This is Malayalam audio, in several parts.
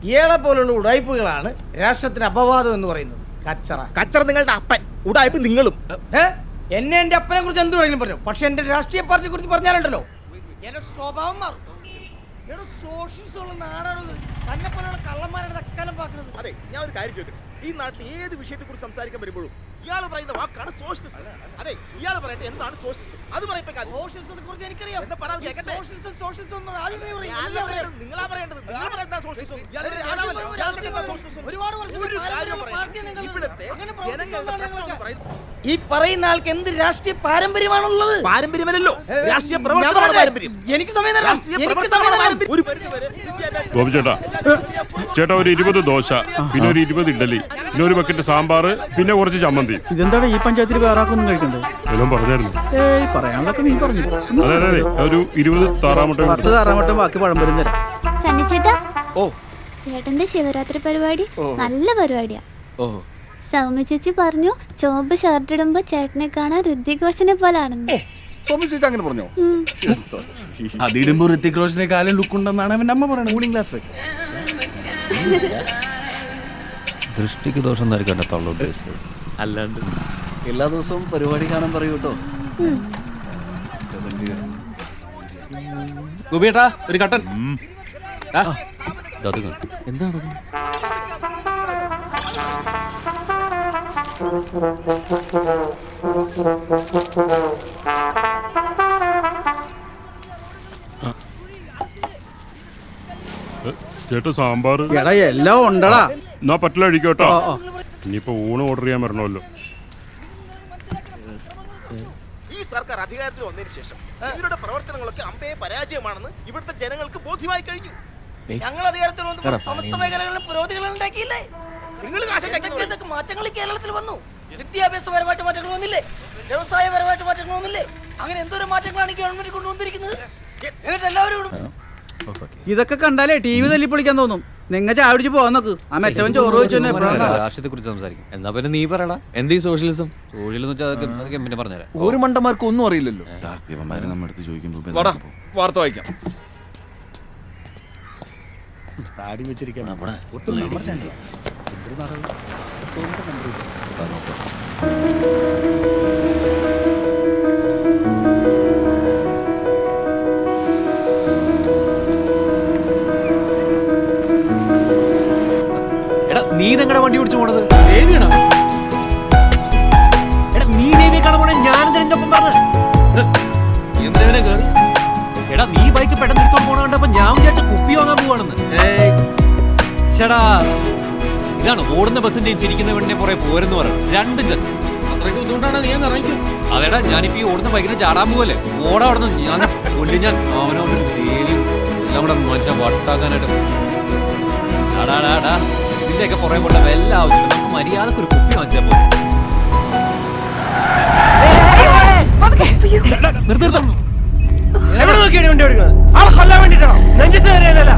ഇയാളെ പോലുള്ള ഉടായ്പകളാണ് രാഷ്ട്രത്തിന് അപവാദം എന്ന് പറയുന്നത്. കച്ചറ നിങ്ങളുടെ അപ്പൻ, ഉടായ്പ നിങ്ങളും. എന്നെ എന്റെ അപ്പനെ കുറിച്ച് എന്ത് വേണമെങ്കിലും പറഞ്ഞു, പക്ഷെ എന്റെ രാഷ്ട്രീയ പാർട്ടിയെ കുറിച്ച് പറഞ്ഞാലുണ്ടല്ലോ എന്റെ സ്വഭാവം മാറും. സോഷ്യലിസം നാടാണ് തന്നെ പോലെയുള്ള കള്ളന്മാരുടെ അക്കാലം പാക്കുന്നത്. അതെ, ഞാൻ ഒരു കാര്യം ചോദിക്കട്ടെ, ഈ നാട്ടിൽ ഏത് വിഷയത്തെ കുറിച്ച് സംസാരിക്കാൻ വരുമ്പോഴും ഇയാൾ പറയുന്ന വാക്കാണ് സോഷ്യലിസം. അതെ, ഇയാൾ പറയട്ടെ എന്താണ് സോഷ്യലിസം, അത് സോഷ്യലിസത്തെ കുറിച്ച് എനിക്കറിയാം. നിങ്ങളാ പറയേണ്ടത്. ഒരുപാട് ഈ പറയുന്ന ആൾക്ക് എന്ത് രാഷ്ട്രീയ പാരമ്പര്യമാണുള്ളത്? പാരമ്പര്യമല്ലോ, രാഷ്ട്രീയ പ്രവർത്തനമാണ് പാരമ്പര്യം. എനിക്ക് സമയം തരാം. ഒരു പരിധി വരെ ഗോപി ചേട്ടാ ഒരു 20 ദോശ, പിന്നെ ഒരു 20 ഇഡ്ഡലി, പിന്നെ ഒരു ബക്കറ്റ് സാമ്പാർ, പിന്നെ കുറച്ച് ചമ്മന്തി. ഇതെന്താണ് ഈ പഞ്ചായത്തിൽ വേറെ ആക്കൊന്നും കഴിക്കണ്ടേ? എല്ലാം പറഞ്ഞായിരുന്നു. പറയാനൊക്കെ നീ പറഞ്ഞു. അതെ അതെ, ഒരു 20 താറാമുട്ട. 10 താറാമുട്ട, ബാക്കി പഴംപൊരി തരാം. സണ്ണിച്ചേട്ടാ, ചേട്ടന്റെ ശിവരാത്രി പരിപാടി നല്ല പരിപാടിയാ. സൗമ്യ ചേച്ചി പറഞ്ഞു ചുവപ്പ് ഷർട്ട് ഇടുമ്പോ ചേട്ടനെ കാണാൻ ഋതിക് റോഷനെ പോലാണെന്ന്. അങ്ങനെ പറഞ്ഞോ? അതിടുമ്പോ ഋതിക് റോഷനെക്കാളും ലുക്ക് ഉണ്ടെന്നാണ് അവന്റെ അമ്മ പറയുന്നത്. കൂളിംഗ് ഗ്ലാസ് ദൃഷ്ടിക്ക് ദോഷം എന്നായിരിക്കും തള്ള ഉദ്ദേശിച്ചത്. അല്ലാണ്ട് എല്ലാ ദിവസവും പരിപാടി കാണാൻ പറയൂ കേട്ടോ. ഗോപിയേട്ടാ ഒരു കട്ടൻ. എന്താണ് ചേട്ടാ സാമ്പാർ. എടാ എല്ലാം ഉണ്ടടാ. എന്നാ പറ്റില്ല അഴിക്കോട്ടോ. ഇനിയിപ്പോ ഊണ് ഓർഡർ ചെയ്യാൻ വരണമല്ലോ. ഈ സർക്കാർ അധികാരത്തിൽ വന്നതിന് ശേഷം ഇവരുടെ പ്രവർത്തനങ്ങളൊക്കെ അമ്പേ പരാജയമാണെന്ന് ഇവിടുത്തെ ജനങ്ങൾക്ക് ബോധ്യമായി കഴിഞ്ഞു. ഞങ്ങൾ അധികാരത്തിൽ വന്നപ്പോൾ സമസ്ത മേഖലകളിലും പുരോഗതികൾ ഉണ്ടാക്കിയില്ലേ? നിങ്ങൾ മാറ്റങ്ങൾ കേരളത്തിൽ വന്നു. വിദ്യാഭ്യാസപരമായിട്ട് മാറ്റങ്ങൾ വന്നില്ലേ? വ്യവസായപരമായിട്ട് മാറ്റങ്ങൾ വന്നില്ലേ? അങ്ങനെ എന്തോരം മാറ്റങ്ങളാണ് ഗവൺമെന്റ് കൊണ്ടുവന്നിരിക്കുന്നത്. എന്നിട്ട് എല്ലാവരും ഇതൊക്കെ കണ്ടാലേ TV തല്ലിപ്പൊളിക്കാൻ തോന്നും. നിങ്ങൾ ചാടിച്ച് പോകാൻ നോക്ക്. ആ മറ്റവൻ ചോറ് വെച്ചു. രാഷ്ട്രീയത്തെ കുറിച്ച് സംസാരിക്കും. എന്നാ പിന്നെ നീ പറയടാ, എന്ത് ഈ സോഷ്യലിസം? സോഷ്യലിസം വെച്ചാൽ പിന്നെ പറഞ്ഞുതരാം. ഒരു മണ്ടന്മാർക്ക് ഒന്നും അറിയില്ലല്ലോ. വാർത്ത വായിക്കാം. താടി വെച്ചിരിക്കാൻ നീ ഇതെങ്ങടെ വണ്ടി ഓടിച്ചു പോണത്? നീ ദേവിയെ കാണാൻ പോണേ, ഞാൻ എന്റെ ഒപ്പം പറഞ്ഞു. എടാ നീ ബൈക്ക് പെട്ടെന്ന് എടുത്തോണ്ട് പോണ കണ്ടപ്പോ ഞാൻ വിചാരിച്ച കുപ്പി വാങ്ങാൻ പോവാണെന്ന്. ചേടാ ഇതാണ് ഓടുന്ന ബസ്സിന്റെയും ചിരിക്കുന്ന വീടിനെ പുറകെ പോരെന്ന് പറയുന്നത്. രണ്ടും ചെന്ന് അത്രയ്ക്ക് ബുദ്ധിമുട്ടാണ്. നീ ഇറങ്ങിക്കും. അതേടാ ഞാനിപ്പോ ഈ ഓടുന്ന ബൈക്കിന് ചാടാൻ പോവല്ലേ, ഓടാ അവിടെ നിന്ന് ഞാൻ കൊല്ലി. ഞാൻ അവനോട് തേലിയും എല്ലാം കൂടെ മനുഷ്യൻ വട്ടാക്കാനായിട്ട്. ഇതിന്റെയൊക്കെ പുറകെ പോണ്ട വല്ല ആവശ്യമില്ല. നമുക്ക് മര്യാദക്ക് ഒരു കുപ്പി വാങ്ങിച്ചാൽ പോലെ. നിർത്തം എവിടെ നോക്കിയാണ് വണ്ടി ഓടിക്കുന്നത്? ആളെ കൊല്ലാൻ വേണ്ടിട്ടാണോ? നെഞ്ചത്ത് കയറിയാലല്ല.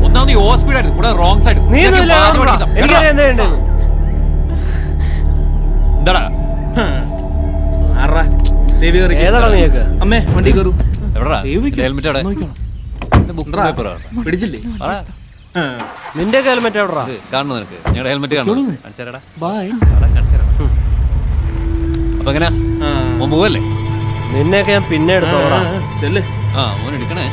ഒന്നാമത് ഈ ഓവർ സ്പീഡ് ആയിരുന്നു, കൂടെ റോങ് സൈഡ്. എന്താടാ ഏതാടാ നീക്ക്? അമ്മേ വണ്ടി കയറൂ. എവിടാ ഹെൽമെറ്റ്? അവിടെ പിടിച്ചില്ലേ? നിന്റെ ഹെൽമെറ്റ് എവിടാ? കാണുന്നു നിനക്ക്? ഞങ്ങളുടെ ഹെൽമെറ്റ് കാണുന്നു. അപ്പൊ എങ്ങനെയാ മോൻ പോവല്ലേ? നിന്നെയൊക്കെ ഞാൻ പിന്നെ എടുത്തോടാ. ചെല്ല്. ആ മോൻ എടുക്കണേ.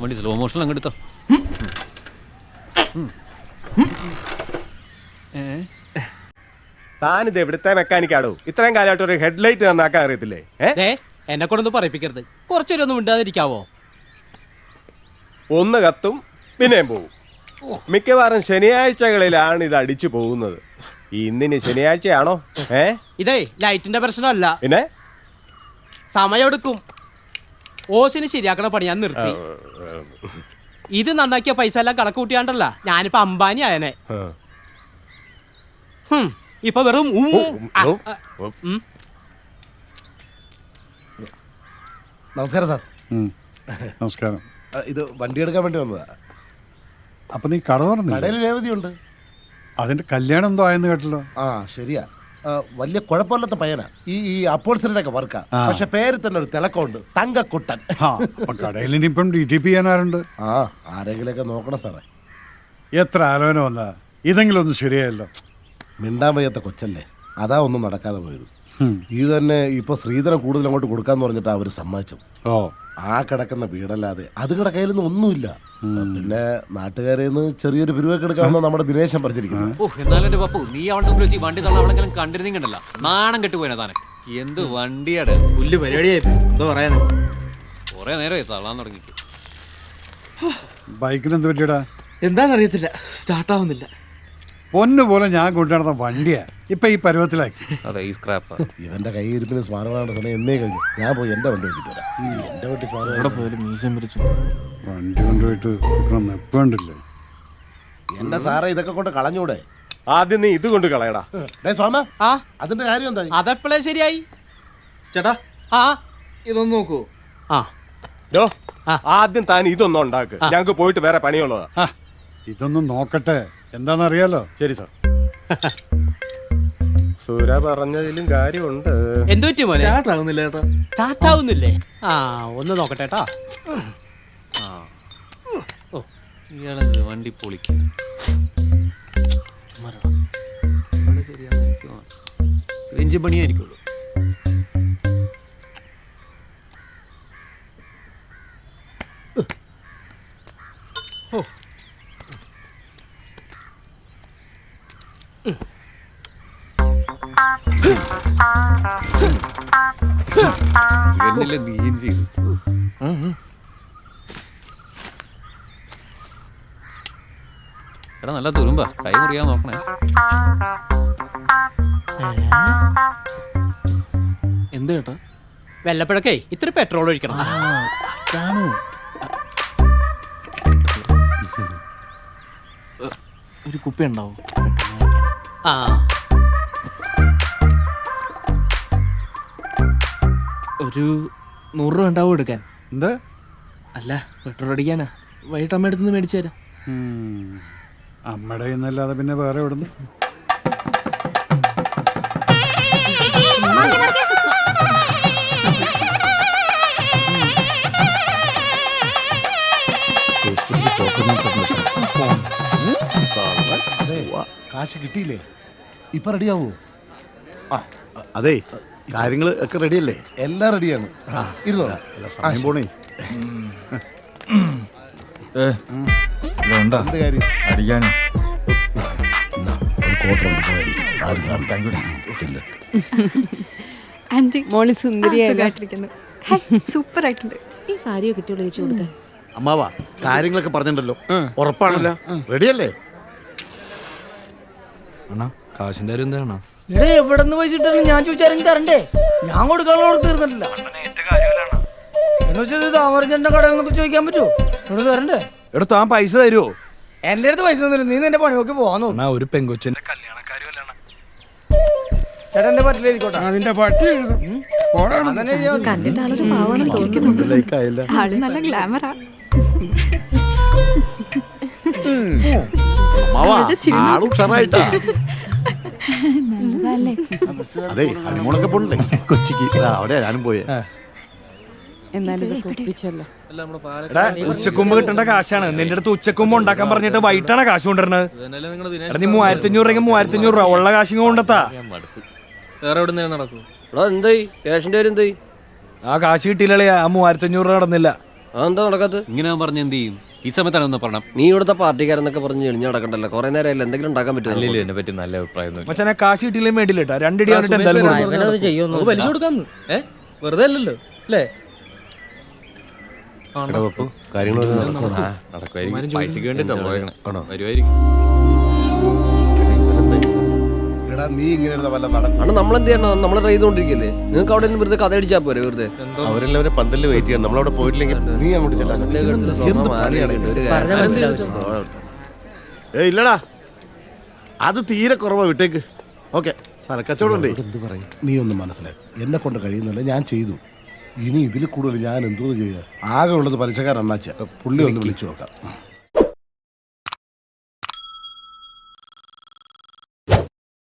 വണ്ടി സ്ലോ മോഷനിൽ അങ്ങ് എടുത്തോ. താനിത് എവിടുത്തെ മെക്കാനിക്കാടോ? ഇത്രയും കാലമായിട്ട് ഒരു ഹെഡ്ലൈറ്റ് നന്നാക്കാൻ അറിയത്തില്ലേ? എന്നെ കൊണ്ടൊന്നും പറയിപ്പിക്കരുത്. കുറച്ചൊരൊന്നും മിണ്ടാതിരിക്കാവോ? ഒന്ന് കത്തും പിന്നെയും പോകും. മിക്കവാറും ശനിയാഴ്ചകളിലാണ് ഇത് അടിച്ചു പോകുന്നത്. ഇന്നിന് ശനിയാഴ്ചയാണോ? ഇതേ ലൈറ്റിന്റെ പ്രശ്നമല്ല, പിന്നെ സമയമെടുക്കും. ഓസിന് ശരിയാക്കണ പണി ഞാൻ നിർത്തി. ഇത് നന്നാക്കിയ പൈസ എല്ലാം കണക്ക് കൂട്ടിയാണ്ടല്ല ഞാനിപ്പോ അംബാനി ആയനെ. ഇപ്പൊ വെറും നമസ്കാരം സാർ. നമസ്കാരം. ഇത് വണ്ടി എടുക്കാൻ വേണ്ടി വന്നതാ. അപ്പൊ നീ കട തുറന്നു? കടയിൽ രേവതിയുണ്ട്. അതിന്റെ കല്യാണം എന്തോ ആയെന്ന് കേട്ടല്ലോ. ആ ശരിയാ, വലിയ കുഴപ്പമില്ലാത്ത പയ്യനാ. ഈ അപ്പോൾസറിയുടെ ഒക്കെ വർക്കാ. പക്ഷെ പേര് തന്നെ ഒരു തിളക്കമുണ്ട്, തങ്കക്കുട്ടൻ. അപ്പൊ കടയിൽ ഇനിയിപ്പം DTP ചെയ്യാനാരുണ്ട്? ആരെങ്കിലൊക്കെ നോക്കണം സാറേ. എത്ര ആലോചന വന്നാ ഇതെങ്കിലും ഒന്നും ശരിയായല്ലോ. മിണ്ടാൻ വയ്യാത്ത കൊച്ചല്ലേ, അതാ ഒന്നും നടക്കാതെ പോയത്. ഇത് തന്നെ ഇപ്പൊ ശ്രീധരൻ കൂടുതൽ അങ്ങോട്ട് കൊടുക്കാന്ന് പറഞ്ഞിട്ടാ അവര് സമ്മതിച്ചത്. ആ കിടക്കുന്ന വീടല്ലാതെ അതുങ്ങളുടെ കയ്യിലൊന്നും ഒന്നുമില്ല. പിന്നെ നാട്ടുകാരെ ചെറിയൊരു പിരിവൊക്കെ എടുക്കാമെന്ന് നമ്മുടെ ദിനേശൻ പറഞ്ഞിരിക്കുന്നത്. എന്നാലും എന്റെ പപ്പു, നീ അവളുടെ മുമ്പിൽ വെച്ച് വണ്ടി തള്ള അവളെങ്കിലും കണ്ടിരുന്നെങ്കിണ്ടല്ല നാണം കെട്ടുപോയനാ താനെ. എന്ത് വണ്ടിയാട്, പുല്ല് പരിപാടിയായി. എന്താ പറയാനാ, കൊറേ നേരമായി തള്ളാൻ തുടങ്ങിട്ട്. ബൈക്കിന് എന്ത് പറ്റിയടാ? എന്താന്നറിയത്തില്ല, സ്റ്റാർട്ടാവുന്നില്ല. പൊന്നുപോലെ ഞാൻ കൊണ്ടുനടന്ന വണ്ടിയാ ഇപ്പൊ ഈ പരുവത്തിലാക്കി. ഇവന്റെ കൈയിരിപ്പിന് സ്മാരകമാകേണ്ട സമയം എന്നേ കഴിഞ്ഞു. ഞാൻ പോയി എന്റെ വണ്ടി വെച്ചിട്ട് വരാം. എന്റെ വണ്ടി വണ്ടി കൊണ്ടുപോയിട്ട് നെപ്പണ്ടില്ലേ? എന്റെ സാറേ, ഇതൊക്കെ കൊണ്ട് കളഞ്ഞൂടെ? ആദ്യം നീ ഇത് കൊണ്ട് കളയടാ. സോമ, അതിന്റെ കാര്യം എന്താ? അതെപ്പോഴേ ശരിയായി ചേട്ടാ. ഇതൊന്ന് നോക്കൂ. ആദ്യം താൻ ഇതൊന്നും ഉണ്ടാക്ക്, ഞങ്ങക്ക് പോയിട്ട് വേറെ പണിയുള്ളതാ. ഇതൊന്നും നോക്കട്ടെ, എന്താണെന്നറിയാലോ. ശരി സാർ. സുര പറഞ്ഞതിലും കാര്യമുണ്ട്. എന്ത് പറ്റി മോനെ? സ്റ്റാർട്ടാവുന്നില്ല ചേട്ടാ. സ്റ്റാർട്ടാവുന്നില്ലേ? ഒന്ന് നോക്കട്ടെ കേട്ടാ. വണ്ടി പൊളിക്കും. എഞ്ചിൻ പണിയായിരിക്കുള്ളൂ. നീയും ചെയ്തു. എടാ നല്ല തുരുമ്പാ, കൈ മുറിയാൻ നോക്കണേ. എന്ത് കേട്ടോ? വെല്ലപ്പഴക്കേ ഇത്തിരി പെട്രോൾ ഒഴിക്കണം. ഒരു കുപ്പി ഉണ്ടാവും. ഒരു 100 രൂപ ഉണ്ടാവും എടുക്കാൻ. എന്താ? അല്ല, പെട്രോൾ അടിക്കാനാ. വൈകിട്ട് അമ്മ അടുത്തുനിന്ന് മേടിച്ചു തരാം. അമ്മയുടെ കയ്യിന്നല്ലാതെ പിന്നെ വേറെ എവിടുന്ന്? അതെ, കാശ് കിട്ടിയില്ലേ? ഇപ്പൊ റെഡിയാവോ? അതെ, കാര്യങ്ങൾ ഒക്കെ റെഡിയല്ലേ? എല്ലാം റെഡിയാണ്. ഇരുന്നോ. പോണേ. എന്ത് കാര്യം? അടിക്കാനോ? ഒരു കോട്ടറുണ്ട്. ആന്റി മോളി സുന്ദരിയായിട്ടിരിക്കുന്നു. സൂപ്പർ ആയിട്ടുണ്ട്. ഈ സാരിയോ കിട്ടിയോളൂ ചേച്ചി കൊടുക്കാൻ. അമ്മാവാ, കാര്യങ്ങളൊക്കെ പറഞ്ഞിട്ടുണ്ടല്ലോ, ഉറപ്പാണല്ലോ? റെഡിയല്ലേ? കാശിന്റെ കാര്യം എന്താണ്? ഇവിടെ എവിടെ നിന്ന് പൈസ ഇട്ടാലും ഞാൻ ചോദിച്ചാലും തരണ്ടേ? ഞാൻ കൊടുക്കാനുള്ള തീർന്നിട്ടില്ല. എന്ന് വെച്ചാൽ താമരച്ചന്റെ കടയിൽ നിന്നൊക്കെ ചോദിക്കാൻ പറ്റുമോ? ഇവിടെ തരണ്ടേ? എടാ, താൻ പൈസ തരുമോ? എന്റെ അടുത്ത് പൈസ ഒന്നുമില്ല. നീ നിന്റെ പണി നോക്കി പോവാൻ നോക്കും. ഒരു പെങ്കൊച്ചിന്റെ ചേട്ടാ, എന്റെ പറ്റില്ല എഴുതിക്കോട്ടെ. അതിന്റെ പട്ടി കണ്ടിട്ട് ആളൊരു പാവാണെന്ന് തോന്നുന്നു. ആള് നല്ല ഗ്ലാമറാ. അതെ, ഹണിമൂണൊക്കെ പോണില്ലേ കൊച്ചിക്ക്? അവിടെ ഞാനും പോയേ. ഉച്ചക്കുമ്പ് കിട്ടേണ്ട കാശാണ് നിന്റെ അടുത്ത്. ഉച്ചക്കുമ്പ് ഉണ്ടാക്കാൻ പറഞ്ഞിട്ട് വൈകിട്ടാണ് കാശ് കൊണ്ടുവരണത്. നീ 3500 രൂപ 3500 രൂപ ഉള്ള കാശിങ് കൊണ്ടെത്താ. വേറെ എവിടെ നേരം നടക്കൂ? എന്തായി ക്യാഷിന്റെ കാര്യം? എന്തായി? ആ കാശ് കിട്ടിയില്ലേ? ആ 3500 രൂപ നടന്നില്ല. അതെന്താ നടക്കാത്ത? ഇങ്ങനെ പറഞ്ഞ എന്ത് ചെയ്യും? ഈ സമയത്താണ് ഒന്ന് പറഞ്ഞ. നീ ഇവിടുത്തെ പാർട്ടിക്കാരെന്നൊക്കെ പറഞ്ഞ് എളിഞ്ഞു നടക്കണ്ടല്ലോ. കുറെ നേരം എന്തെങ്കിലും ഉണ്ടാക്കാൻ പറ്റും. എന്നെ പറ്റി നല്ല അഭിപ്രായം. മച്ചാനെ കാശ് കിട്ടിയില്ലേ വേണ്ടില്ല. 2 ഇടി വന്നിട്ട് എന്തായാലും പലിശ കൊടുക്കാന്ന്. വെറുതെ അല്ലല്ലോ അല്ലേ? പൈസക്ക് വേണ്ടിട്ടോ വരുമായിരിക്കും. എടാ, നീ ഇങ്ങനെ വല്ല നടക്കും. നമ്മളെന്ത് ചെയ്യണം? നമ്മൾ ട്രൈ ചെയ്തോണ്ടിരിക്കല്ലേ? നിങ്ങൾക്ക് അവിടെ വെറുതെ കഥ അടിച്ചാ പോരെ? വെറുതെ അവരെല്ലാവരും പന്തലിൽ വെയിറ്റ് ചെയ്യണം. നമ്മളവിടെ പോയിട്ടില്ലെങ്കിൽ നീ അങ്ങോട്ട് ചെല്ലാൻ. ഇല്ലടാ, അത് തീരെ കുറവാ. വിട്ടേക്ക്. ഓക്കെ, സ്ഥലക്കച്ചവടം ഉണ്ടേ. എന്ത് പറയും? നീ ഒന്നും മനസ്സിലാക്കി. എന്നെ കൊണ്ട് കഴിയുന്നില്ല, ഞാൻ ചെയ്തു. ഇനി ഇതിൽ കൂടുതൽ ഞാൻ എന്തോ ചെയ്യാ? ആകെ ഉള്ളത് പലിശക്കാരൻ അണ്ണാച്ച. പുള്ളി ഒന്ന് വിളിച്ചു നോക്കാം.